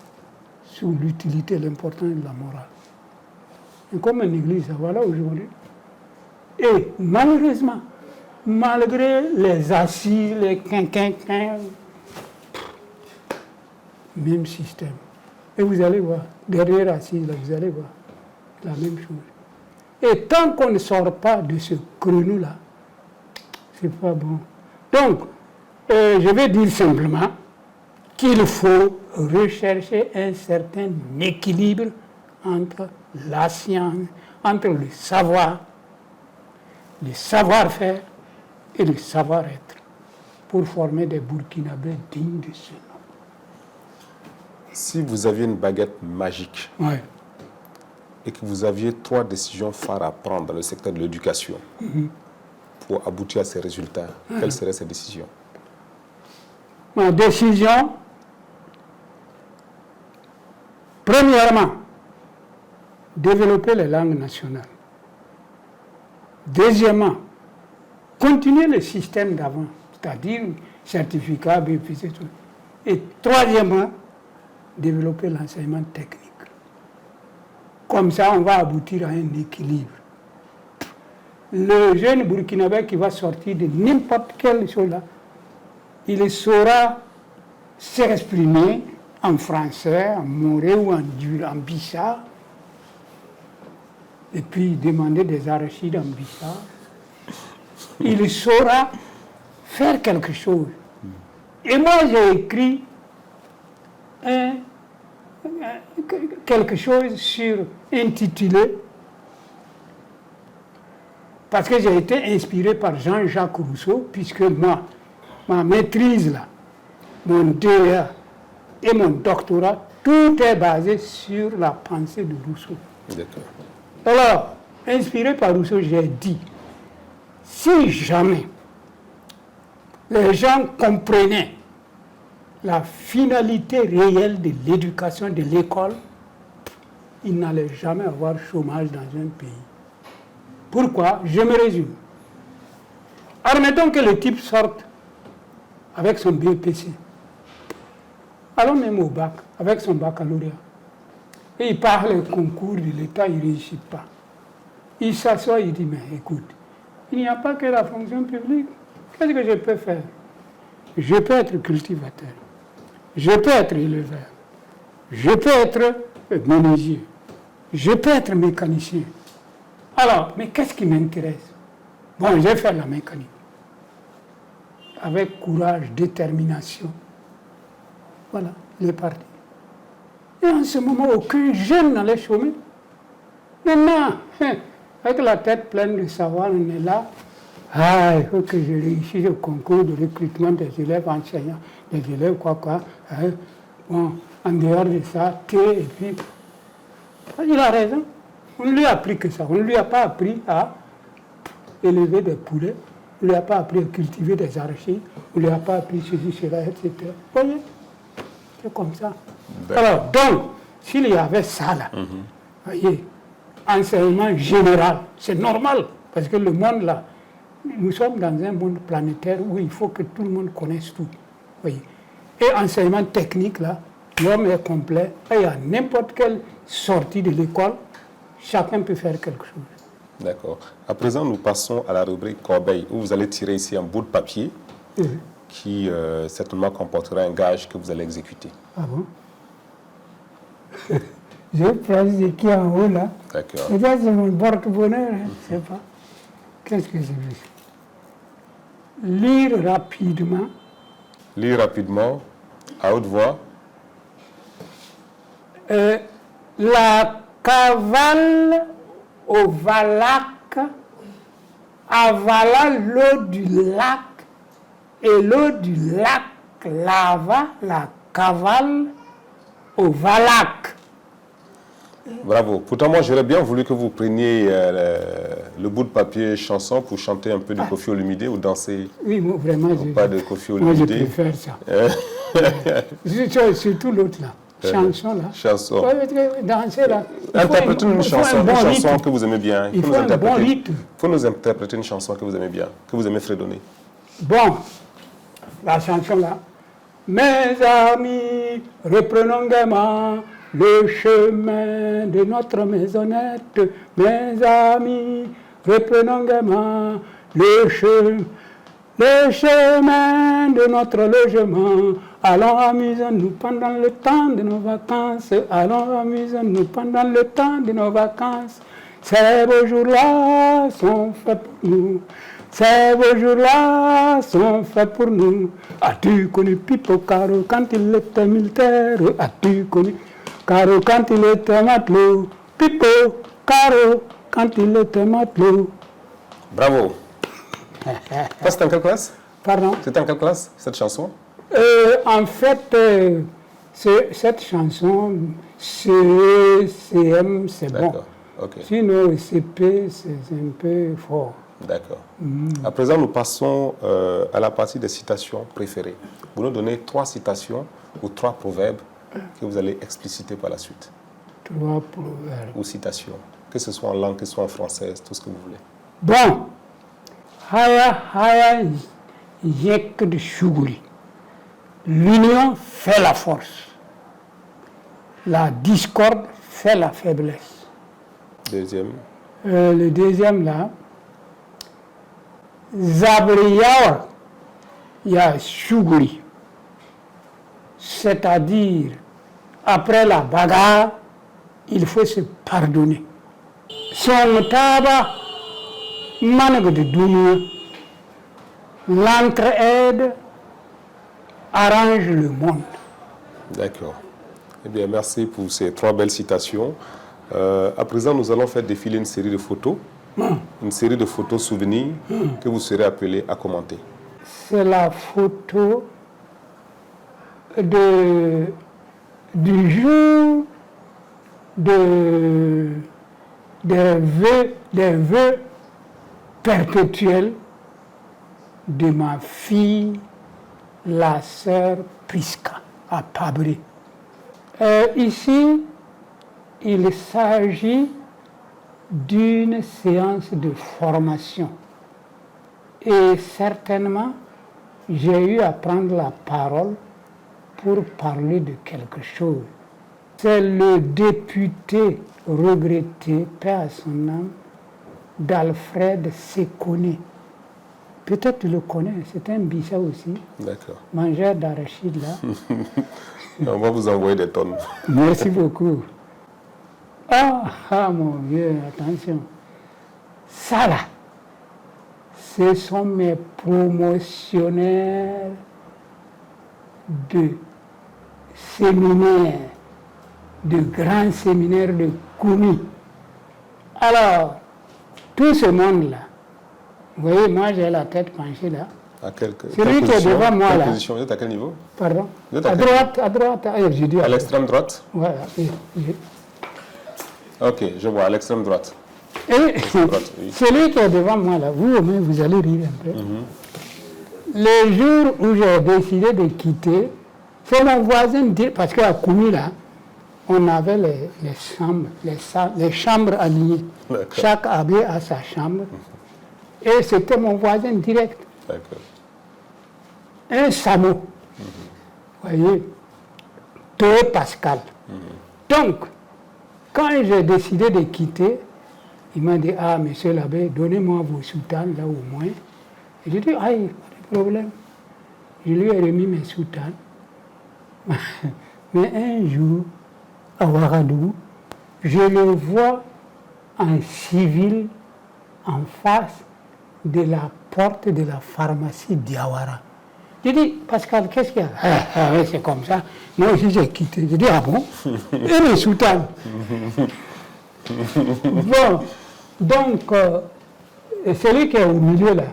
sur l'utilité et l'importance de la morale. Et comme une église, voilà aujourd'hui. Et malheureusement, malgré les assises, les quinquinquins, même système. Et vous allez voir, derrière assise, là, vous allez voir la même chose. Et tant qu'on ne sort pas de ce créneau-là, c'est pas bon. Donc, je vais dire simplement qu'il faut rechercher un certain équilibre entre la science, entre le savoir-faire et le savoir-être, pour former des Burkinabés dignes de ce nom. Si vous aviez une baguette magique et que vous aviez 3 décisions phares à prendre dans le secteur de l'éducation pour aboutir à ces résultats, quelles seraient ces décisions? Ma décision, premièrement, développer les langues nationales. Deuxièmement, continuer le système d'avant, c'est-à-dire certificat, BPC, tout. Et troisièmement, développer l'enseignement technique. Comme ça, on va aboutir à un équilibre. Le jeune Burkinabé qui va sortir de n'importe quelle chose là, il saura s'exprimer en français, en moré ou en bissa, et puis demander des arachides en bissa. Il saura faire quelque chose. Et moi, j'ai écrit quelque chose intitulé, parce que j'ai été inspiré par Jean-Jacques Rousseau, puisque ma maîtrise, là, mon DEA et mon doctorat, tout est basé sur la pensée de Rousseau. D'accord. Alors, inspiré par Rousseau, j'ai dit, si jamais les gens comprenaient la finalité réelle de l'éducation de l'école, ils n'allaient jamais avoir chômage dans un pays. Pourquoi? Je me résume. Admettons que le type sorte avec son BPC. Allons même au bac, avec son baccalauréat. Et il parle au concours de l'État, il ne réussit pas. Il s'assoit, il dit, mais écoute, il n'y a pas que la fonction publique. Qu'est-ce que je peux faire? Je peux être cultivateur. Je peux être éleveur. Je peux être menuisier. Je peux être mécanicien. Alors, mais qu'est-ce qui m'intéresse? Bon, je vais faire la mécanique. Avec courage, détermination. Voilà, il est parti. Et en ce moment, aucun jeune n'allait chômer. Maintenant, avec la tête pleine de savoir, on est là. Ah, il faut que je réussisse au concours de recrutement des élèves enseignants, des élèves quoi. Hein. Bon, en dehors de ça, et puis... Il a raison. On ne lui a appris que ça. On ne lui a pas appris à élever des poulets. On ne lui a pas appris à cultiver des arachides. On ne lui a pas appris ceci, cela, etc. Vous voyez? C'est comme ça. Alors, donc, s'il y avait ça là, voyez, enseignement général, c'est normal, parce que le monde là, nous sommes dans un monde planétaire où il faut que tout le monde connaisse tout. Oui. Et enseignement technique, là, l'homme est complet. Et il y a n'importe quelle sortie de l'école, chacun peut faire quelque chose. D'accord. À présent, nous passons à la rubrique Corbeille, où vous allez tirer ici un bout de papier qui certainement comportera un gage que vous allez exécuter. Ah bon? Je prends ce qui est en haut là. D'accord. Et là, c'est mon porte-bonheur, hein, je ne sais pas. Qu'est-ce que c'est? Lire rapidement. Lire rapidement, à haute voix. La cavale au Valac avala l'eau du lac et l'eau du lac lava la cavale au Valac. Bravo. Pourtant, moi, j'aurais bien voulu que vous preniez le bout de papier chanson pour chanter un peu de Koffi Olomidé ou danser. Oui, moi, vraiment, pas de Koffi moi, je Olomidé. préfère ça. Surtout l'autre là. Chanson là. Chanson. Ouais, danser là. Interprétez une chanson, bon une chanson rythme. que vous aimez bien. Il faut un bon rythme. Il faut nous interpréter une chanson que vous aimez bien, que vous aimez fredonner. Bon, la chanson là. Mes amis, reprenons gaiement le chemin de notre maisonnette. Mes amis, reprenons gaiement le chemin de notre logement. Allons amusons-nous pendant le temps de nos vacances. Allons amusons-nous pendant le temps de nos vacances. Ces beaux jours-là sont faits pour nous. Ces beaux jours-là sont faits pour nous. As-tu connu Pipo Caro quand il était militaire? As-tu connu Caro quand il était matelot? Pipo Caro quand il était matelot. Bravo. C'est en quelle classe? Pardon? C'est en quelle classe, cette chanson? En fait, cette chanson, CM, c'est bon. Okay. Sinon, CP, c'est un peu fort. D'accord. À présent, nous passons à la partie des citations préférées. Vous nous donnez 3 citations ou 3 proverbes que vous allez expliciter par la suite. 3 proverbes. Ou citations. Que ce soit en langue, que ce soit en française, tout ce que vous voulez. Bon. Haya yek de Shuguri. L'union fait la force. La discorde fait la faiblesse. Deuxième. Le deuxième là. Zabriyawa ya Shuguri. C'est-à-dire, après la bagarre, il faut se pardonner. Son tabac, manque de dunia, l'entraide arrange le monde. D'accord. Eh bien, merci pour ces 3 belles citations. À présent, nous allons faire défiler une série de photos. Une série de photos souvenirs que vous serez appelés à commenter. C'est la photo du jour des vœux perpétuels de ma fille, la sœur Priska, à Pabré. Ici, il s'agit d'une séance de formation. Et certainement, j'ai eu à prendre la parole pour parler de quelque chose. C'est le député regretté, paix à son âme, d'Alfred Séconé. Peut-être tu le connais, c'est un Bissa aussi. D'accord. Mangeur d'arachide là. On va vous envoyer des tonnes. Merci beaucoup. Ah mon vieux, attention. Ça là, ce sont mes promotionnaires de séminaires, de grands séminaires de Koumi. Alors, tout ce monde-là, vous voyez, moi j'ai la tête penchée là. Celui qui est devant moi là. Position, vous êtes à quel niveau? Pardon? À droite, j'ai dit. À l'extrême droite? Voilà. Ok, je vois, à l'extrême droite. Et celui qui est devant moi là, vous-même, vous allez rire un peu. Le jour où j'ai décidé de quitter, c'est mon voisin, parce qu'à Koumi là, on avait les chambres alignées. Chaque abbé a sa chambre. Et c'était mon voisin direct. D'accord. Un Samo. Vous voyez, Théo Pascal. Donc, quand j'ai décidé de quitter, il m'a dit, ah, monsieur l'abbé, donnez-moi vos soutanes, là au moins. Et j'ai dit, ah, pas de problème. Je lui ai remis mes soutanes. Mais un jour, à Ouagadougou, je le vois en civil en face de la porte de la pharmacie d'Iawara. J'ai dit, Pascal, qu'est-ce qu'il y a? Ah, oui, c'est comme ça. Moi aussi, j'ai quitté. J'ai dit, ah bon? Et mes soutanes. Bon, donc, celui qui est au milieu là,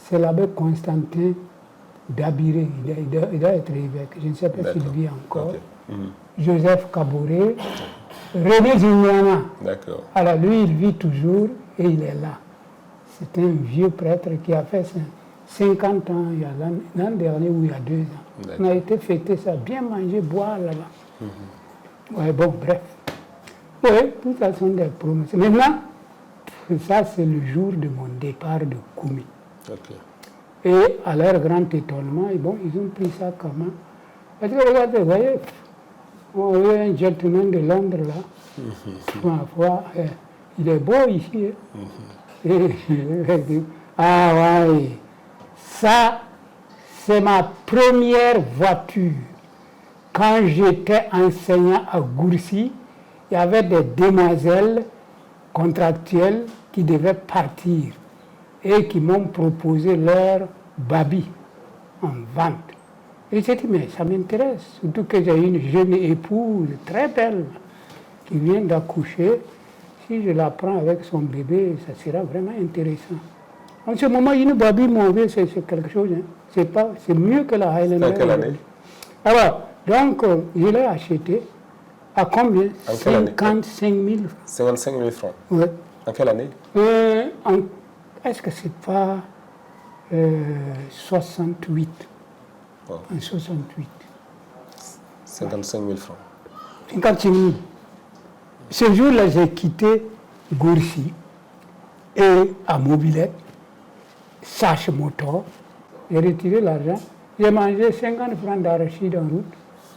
c'est l'abbé Constantin Dabiré. Il doit être évêque. Je ne sais pas s'il vit encore. Okay. Joseph Kaboré. René Zignana. D'accord. Alors lui, il vit toujours et il est là. C'est un vieux prêtre qui a fait 50 ans, il y a l'an dernier ou il y a 2 ans. On a été fêter ça, bien manger, boire là-bas. Ouais, bon, bref. Oui, tout ça sont des promesses. Maintenant, ça c'est le jour de mon départ de Koumi. Okay. Et à leur grand étonnement, bon, ils ont pris ça comment? Parce que regardez, vous voyez, on avait un gentleman de Londres là. Ma foi, il est beau ici. Ah ouais, ça c'est ma première voiture. Quand j'étais enseignant à Gourcy, il y avait des demoiselles contractuelles qui devaient partir et qui m'ont proposé leur babi en vente. Et j'ai dit, mais ça m'intéresse, surtout que j'ai une jeune épouse très belle qui vient d'accoucher. Si je la prends avec son bébé, ça sera vraiment intéressant. En ce moment, une babi mauvaise, c'est quelque chose. Hein. C'est mieux que la Highlander. En quelle année? Alors, donc, je l'ai acheté. À combien? 55 000 francs. 55 000 francs. Oui. En quelle année? Est-ce que c'est pas 68? Oh. En 68. 55 000 francs. 55 000. Ce jour-là, j'ai quitté Gourcy et à Mobilette, Sache Motor. J'ai retiré l'argent. J'ai mangé 50 francs d'arachide en route.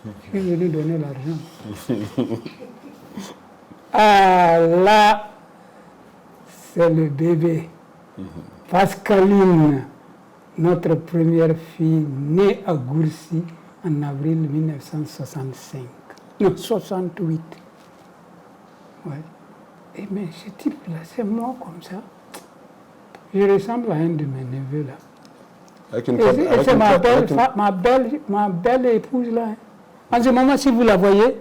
Je suis venu donner l'argent. Ah là, c'est le bébé. Pascaline, notre première fille, née à Gourcy en avril 1965. Non, 68. Ouais. Et mais ce type-là, c'est moi comme ça. Je ressemble à un de mes neveux là. Avec une c'est ma belle épouse là. En ce moment, si vous la voyez,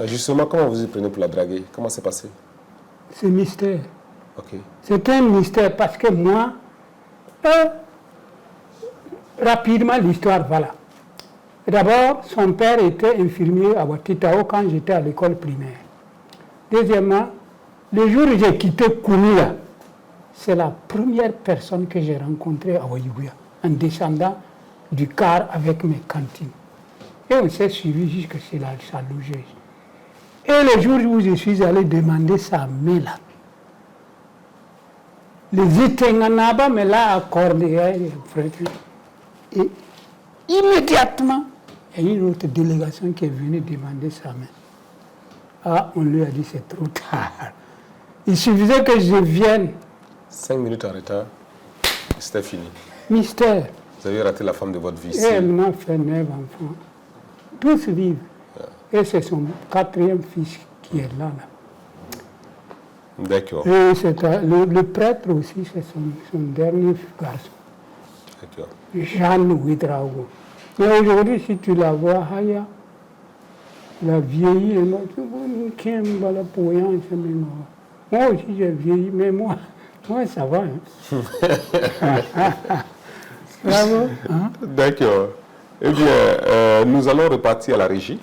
Justement, comment vous y prenez pour la draguer? Comment c'est passé? C'est mystère. Okay. C'est un mystère parce que moi, rapidement l'histoire, voilà. D'abord, son père était infirmier à Watitao quand j'étais à l'école primaire. Deuxièmement, le jour où j'ai quitté Kounia, c'est la première personne que j'ai rencontrée à Wayouya, en descendant du car avec mes cantines. Et on s'est suivi jusqu'à sa logeuse. Et le jour où je suis allé demander sa main là, les Itenganaba me l'a accordé. Et immédiatement, il y a une autre délégation qui est venue demander sa main. Ah, on lui a dit c'est trop tard. Il suffisait que je vienne. 5 minutes en retard, c'était fini. Mystère. Vous avez raté la femme de votre vie. Et elle m'a fait 9 enfants. Tous vivent. Yeah. Et c'est son 4e fils qui est là. D'accord. Et le prêtre aussi, c'est son dernier garçon. D'accord. Jeanne Ouidraogo. Mais aujourd'hui, si tu la vois, Haya, la vieillie, moi aussi j'ai vieilli, mais moi ça va. Hein. Bravo. Hein? D'accord. Eh bien, nous allons repartir à la régie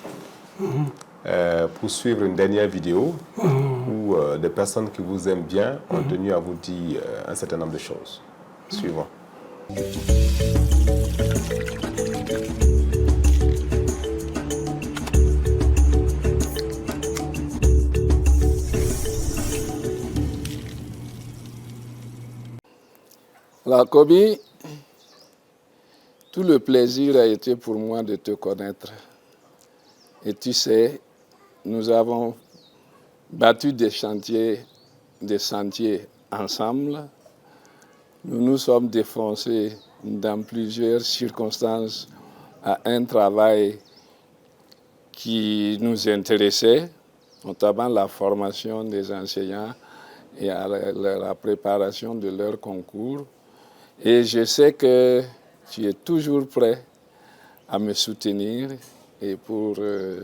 pour suivre une dernière vidéo où des personnes qui vous aiment bien ont tenu à vous dire un certain nombre de choses. Suivons. Komi, tout le plaisir a été pour moi de te connaître. Et tu sais, nous avons battu des sentiers ensemble. Nous nous sommes défoncés dans plusieurs circonstances à un travail qui nous intéressait, notamment la formation des enseignants et à la préparation de leurs concours. Et je sais que tu es toujours prêt à me soutenir. Et pour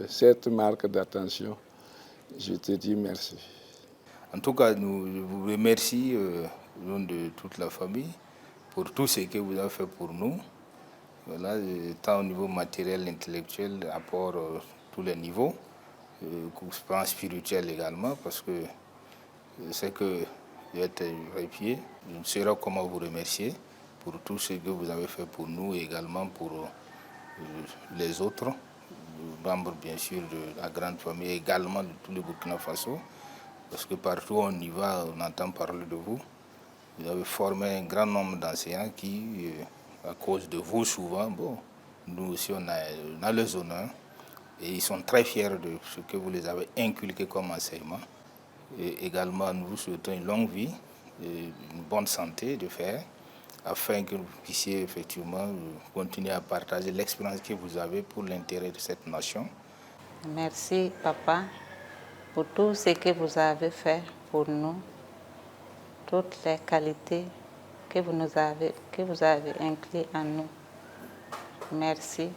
cette marque d'attention, je te dis merci. En tout cas, je vous remercie au nom de toute la famille pour tout ce que vous avez fait pour nous. Voilà, tant au niveau matériel, intellectuel, apport tous les niveaux, plan spirituel également, parce que je sais que vous êtes pied. Je ne saurais comment vous remercier pour tout ce que vous avez fait pour nous et également pour les autres membres, bien sûr, de la grande famille, également de tout le Burkina Faso. Parce que partout où on y va, on entend parler de vous. Vous avez formé un grand nombre d'enseignants qui, à cause de vous souvent, bon, nous aussi on a les honneurs. Et ils sont très fiers de ce que vous les avez inculqué comme enseignement. Et également, nous vous souhaitons une longue vie, une bonne santé de fer, afin que vous puissiez effectivement continuer à partager l'expérience que vous avez pour l'intérêt de cette nation. Merci, papa, pour tout ce que vous avez fait pour nous, toutes les qualités que vous avez incluses en nous. Merci,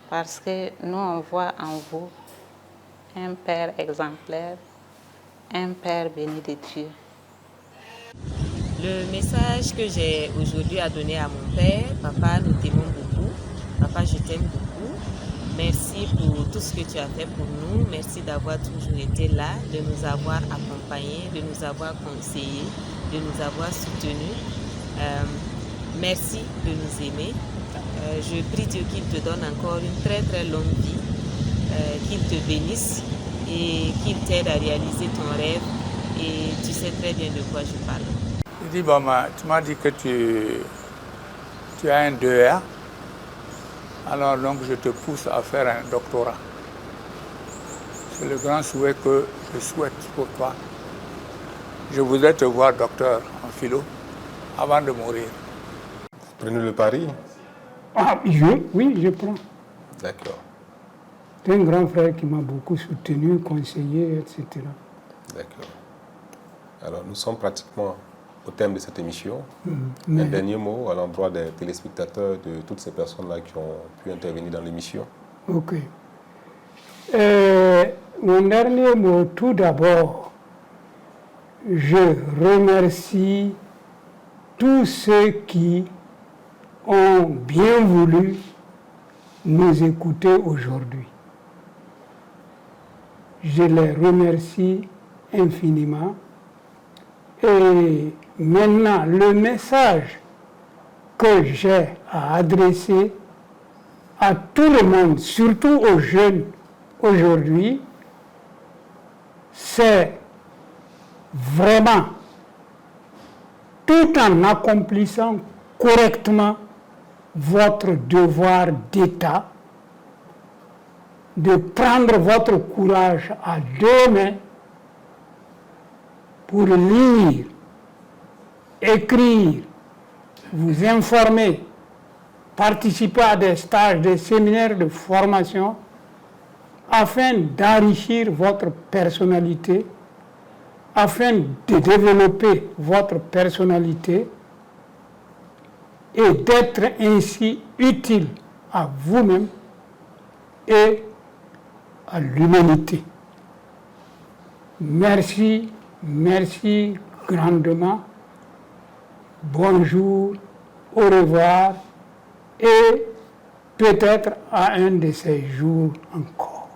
parce que nous, on voit en vous un père exemplaire, un père béni de Dieu. Le message que j'ai aujourd'hui à donner à mon père: papa, nous t'aimons beaucoup. Papa, je t'aime beaucoup. Merci pour tout ce que tu as fait pour nous. Merci d'avoir toujours été là, de nous avoir accompagnés, de nous avoir conseillés, de nous avoir soutenus. Merci de nous aimer. Je prie Dieu qu'il te donne encore une très très longue vie, qu'il te bénisse et qu'il t'aide à réaliser ton rêve. Et tu sais très bien de quoi je parle. Je dis, maman, tu m'as dit que tu as un 2R, alors donc je te pousse à faire un doctorat. C'est le grand souhait que je souhaite pour toi. Je voudrais te voir docteur en philo avant de mourir. Prenez le pari? Ah, oui, je prends. D'accord. C'est un grand frère qui m'a beaucoup soutenu, conseillé, etc. D'accord. Alors, nous sommes pratiquement au thème de cette émission. Un dernier mot à l'endroit des téléspectateurs, de toutes ces personnes-là qui ont pu intervenir dans l'émission. Ok. Mon dernier mot, tout d'abord, je remercie tous ceux qui ont bien voulu nous écouter aujourd'hui. Je les remercie infiniment. Et maintenant, le message que j'ai à adresser à tout le monde, surtout aux jeunes aujourd'hui, c'est vraiment, tout en accomplissant correctement votre devoir d'État, de prendre votre courage à deux mains pour lire, écrire, vous informer, participer à des stages, des séminaires de formation, afin d'enrichir votre personnalité, afin de développer votre personnalité et d'être ainsi utile à vous-même et à l'humanité. Merci, merci grandement. Bonjour, au revoir et peut-être à un de ces jours encore.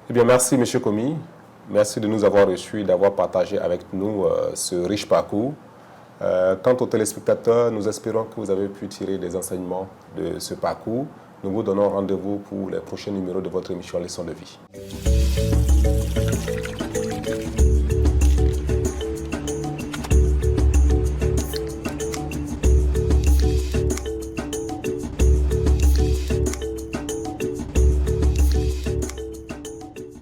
Eh bien, merci M. Komi. Merci de nous avoir reçus et d'avoir partagé avec nous ce riche parcours. Quant aux téléspectateurs, nous espérons que vous avez pu tirer des enseignements de ce parcours. Nous vous donnons rendez-vous pour les prochains numéros de votre émission Leçon de vie.